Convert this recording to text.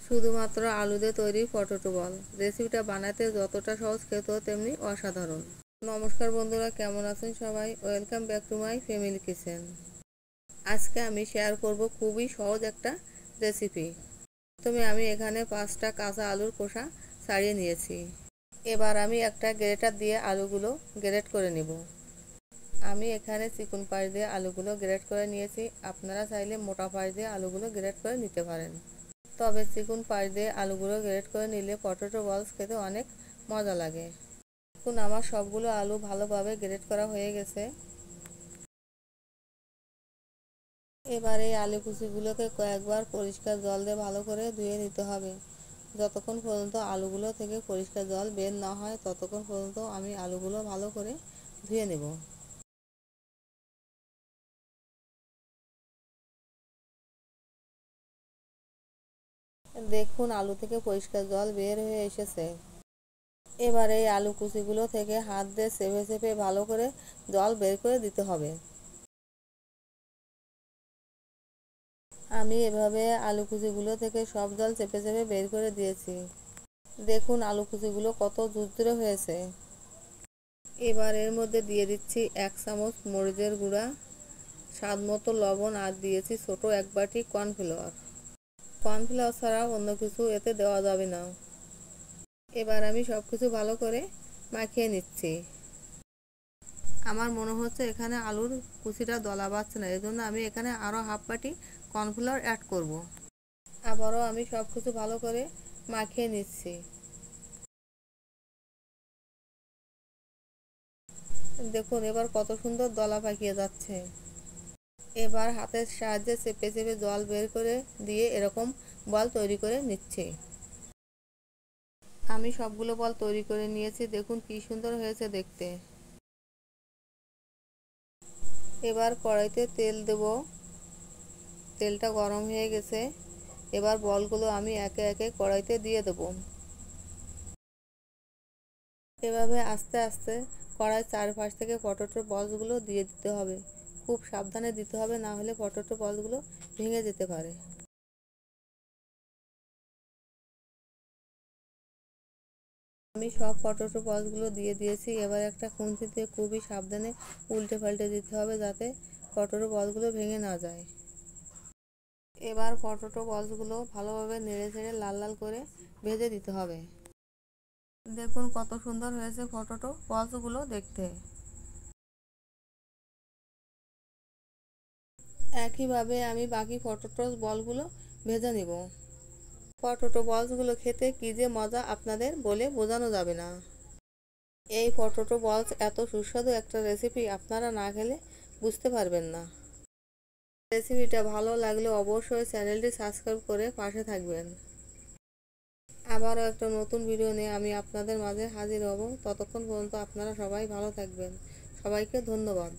শুধুমাত্র আলু দিয়ে তৈরি পটেটো বল। রেসিপিটা বানাতে যতটা সহজ, খেতেও তেমনি অসাধারণ। নমস্কার বন্ধুরা, কেমন আছেন সবাই? Welcome back to my family kitchen. আজকে আমি শেয়ার করব খুবই সহজ একটা রেসিপি। প্রথমে আমি এখানে 5টা কাঁচা আলুর খোসা ছাড়িয়ে নিয়েছি। এবার আমি একটা গ্রেটার দিয়ে আলুগুলো গ্রেট করে নেব। আমি এখানে চিকন পাশ দিয়ে আলুগুলো গ্রেট করে নিয়েছি। আপনারা চাইলে মোটা পাশ দিয়ে আলুগুলো গ্রেট করে নিতে পারেন। তবে চিকন পাশ দিয়ে আলুগুলো গ্রেট করে নিলে পটেটো বলস খেতে অনেক মজা লাগে। এখন আমার সবগুলো আলু ভালোভাবে গ্রেট করা হয়ে গেছে। এবার এই আলু কুচিগুলোকে কয়েকবার পরিষ্কার জল দিয়ে ভালো করে ধুয়ে নিতে হবে। যতক্ষণ পর্যন্ত আলুগুলো থেকে পরিষ্কার জল বের না হয় ততক্ষণ পর্যন্ত আমি আলুগুলো ভালো করে ধুয়ে নেব। দেখুন আলু থেকে পরিষ্কার জল বের হয়ে এসেছে। এবার এই আলু কুচিগুলো থেকে হাত দিয়ে চেপে চেপে ভালো করে জল বের করে দিতে হবে। আমি এভাবে আলু কুচিগুলো থেকে সব জল চেপে চেপে বের করে দিয়েছি। দেখুন আলু কুচিগুলো কত ঝুরঝুরে হয়েছে। এবার এর মধ্যে দিয়ে দিচ্ছি 1 চামচ মরিচের গুঁড়া, স্বাদ মতো লবণ, আর দিয়েছি ছোট 1 বাটি কর্নফ্লাওয়ার। কর্নফ্লাওয়ার ছাড়া অন্য কিছু এতে দেওয়া যাবে না। এবার আমি সব কিছু ভালো করে মাখিয়ে নিচ্ছি। আমার মনে হচ্ছে এখানে আলুর কুচিটা দলা পাচ্ছে না, এজন্য আমি এখানে আরও হাফ বাটি কর্নফ্লাওয়ার অ্যাড করব। আবারও আমি সব কিছু ভালো করে মাখিয়ে নিচ্ছি। দেখুন এবার কত সুন্দর দলা পাকিয়ে যাচ্ছে। এবার হাতের সাহায্যে চেপে চেপে জল বের করে দিয়ে এরকম বল তৈরি করে নিচ্ছি। আমি সবগুলো বল তৈরি করে নিয়েছি। দেখুন কি সুন্দর হয়েছে দেখতে। এবার কড়াইতে তেল দেব। তেলটা গরম হয়ে গেছে। এবার বলগুলো আমি একে একে কড়াইতে দিয়ে দেব। এভাবে আস্তে আস্তে কড়াই চারপাশ থেকে পটেটো বলগুলো দিয়ে দিতে হবে। খুব সাবধানে দিতে হবে, না হলে পটেটো বলগুলো ভেঙে যেতে পারে। আমি সব পটেটো বলগুলো দিয়ে দিয়েছি। এবার একটা খুন্তি দিয়ে খুবই সাবধানে উল্টে পাল্টে দিতে হবে, যাতে পটেটো বলগুলো ভেঙে না যায়। এবার পটেটো বলগুলো ভালোভাবে নেড়ে ছেড়ে লাল লাল করে ভেজে দিতে হবে। দেখুন কত সুন্দর হয়েছে পটেটো বলগুলো দেখতে। একইভাবে আমি বাকি পটেটো বলগুলো ভেজে নিব। পটেটো বলসগুলো খেতে কী যে মজা আপনাদের বলে বোঝানো যাবে না। এই পটেটো বলস এত সুস্বাদু একটা রেসিপি, আপনারা না খেলে বুঝতে পারবেন না। রেসিপিটা ভালো লাগলে অবশ্যই চ্যানেলটি সাবস্ক্রাইব করে পাশে থাকবেন। আবারও একটা নতুন ভিডিও নিয়ে আমি আপনাদের মাঝে হাজির হব। ততক্ষণ পর্যন্ত আপনারা সবাই ভালো থাকবেন। সবাইকে ধন্যবাদ।